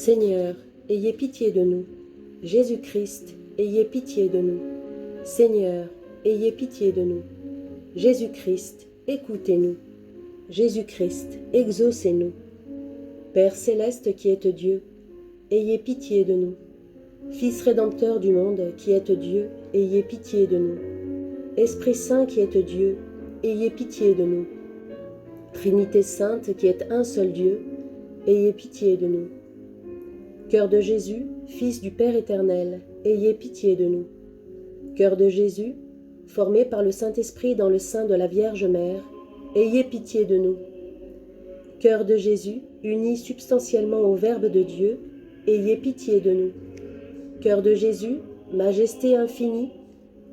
Seigneur, ayez pitié de nous. Jésus-Christ, ayez pitié de nous. Seigneur, ayez pitié de nous. Jésus-Christ, écoutez-nous. Jésus-Christ, exaucez-nous. Père céleste qui êtes Dieu, ayez pitié de nous. Fils rédempteur du monde qui êtes Dieu, ayez pitié de nous. Esprit Saint qui êtes Dieu, ayez pitié de nous. Trinité Sainte qui êtes un seul Dieu, ayez pitié de nous. Cœur de Jésus, Fils du Père éternel, ayez pitié de nous. Cœur de Jésus, formé par le Saint-Esprit dans le sein de la Vierge Mère, ayez pitié de nous. Cœur de Jésus, uni substantiellement au Verbe de Dieu, ayez pitié de nous. Cœur de Jésus, majesté infinie,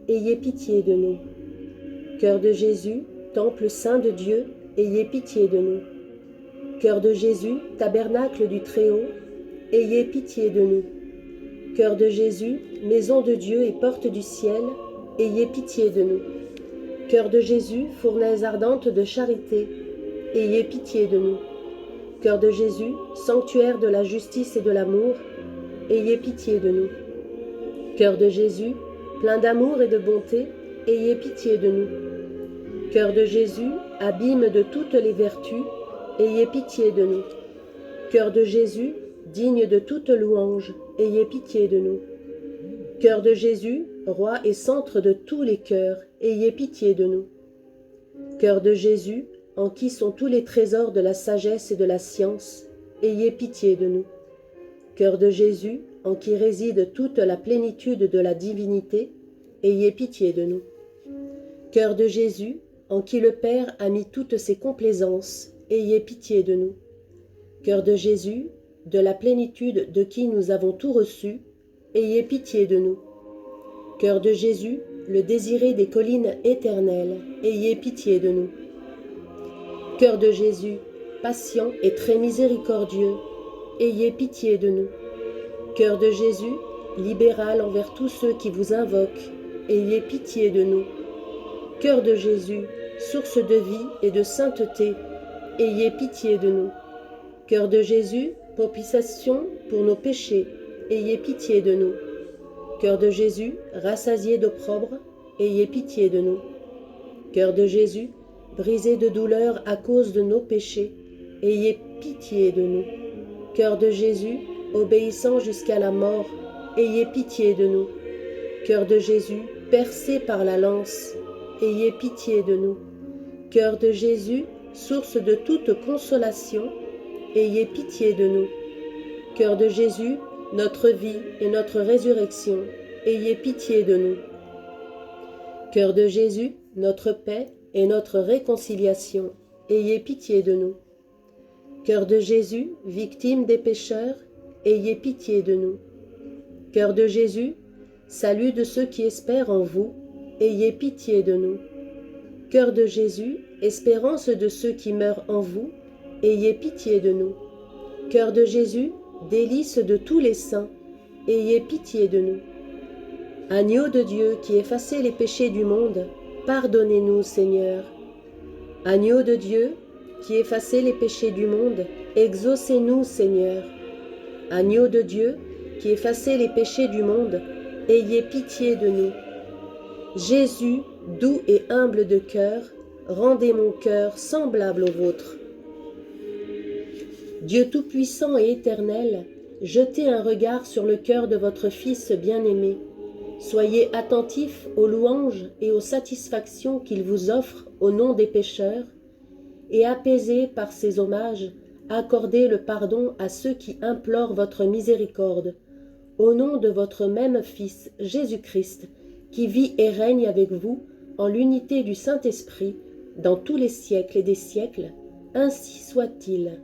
ayez pitié de nous. Cœur de Jésus, temple saint de Dieu, ayez pitié de nous. Cœur de Jésus, tabernacle du Très-Haut, ayez pitié de nous. Cœur de Jésus, maison de Dieu et porte du ciel, ayez pitié de nous. Cœur de Jésus, fournaise ardente de charité, ayez pitié de nous. Cœur de Jésus, sanctuaire de la justice et de l'amour, ayez pitié de nous. Cœur de Jésus, plein d'amour et de bonté, ayez pitié de nous. Cœur de Jésus, abîme de toutes les vertus, ayez pitié de nous. Cœur de Jésus, digne de toute louange, ayez pitié de nous. Cœur de Jésus, roi et centre de tous les cœurs, ayez pitié de nous. Cœur de Jésus, en qui sont tous les trésors de la sagesse et de la science, ayez pitié de nous. Cœur de Jésus, en qui réside toute la plénitude de la divinité, ayez pitié de nous. Cœur de Jésus, en qui le Père a mis toutes ses complaisances, ayez pitié de nous. Cœur de Jésus, de la plénitude de qui nous avons tout reçu, ayez pitié de nous. Cœur de Jésus, le désiré des collines éternelles, ayez pitié de nous. Cœur de Jésus, patient et très miséricordieux, ayez pitié de nous. Cœur de Jésus, libéral envers tous ceux qui vous invoquent, ayez pitié de nous. Cœur de Jésus, source de vie et de sainteté, ayez pitié de nous. Cœur de Jésus, propitiation pour nos péchés, ayez pitié de nous. Cœur de Jésus, rassasié d'opprobre, ayez pitié de nous. Cœur de Jésus, brisé de douleur à cause de nos péchés, ayez pitié de nous. Cœur de Jésus, obéissant jusqu'à la mort, ayez pitié de nous. Cœur de Jésus, percé par la lance, ayez pitié de nous. Cœur de Jésus, source de toute consolation, ayez pitié de nous. Cœur de Jésus, notre vie et notre résurrection, ayez pitié de nous. Cœur de Jésus, notre paix et notre réconciliation, ayez pitié de nous. Cœur de Jésus, victime des pécheurs, ayez pitié de nous. Cœur de Jésus, salut de ceux qui espèrent en vous, ayez pitié de nous. Cœur de Jésus, espérance de ceux qui meurent en vous, ayez pitié de nous. Cœur de Jésus, délice de tous les saints, ayez pitié de nous. Agneau de Dieu qui effacez les péchés du monde, pardonnez-nous, Seigneur. Agneau de Dieu qui effacez les péchés du monde, exaucez-nous, Seigneur. Agneau de Dieu qui effacez les péchés du monde, ayez pitié de nous. Jésus, doux et humble de cœur, rendez mon cœur semblable au vôtre. Dieu tout-puissant et éternel, jetez un regard sur le cœur de votre Fils bien-aimé. Soyez attentifs aux louanges et aux satisfactions qu'il vous offre au nom des pécheurs, et apaisez par ces hommages, accordez le pardon à ceux qui implorent votre miséricorde, au nom de votre même Fils, Jésus-Christ, qui vit et règne avec vous en l'unité du Saint-Esprit, dans tous les siècles et des siècles, ainsi soit-il.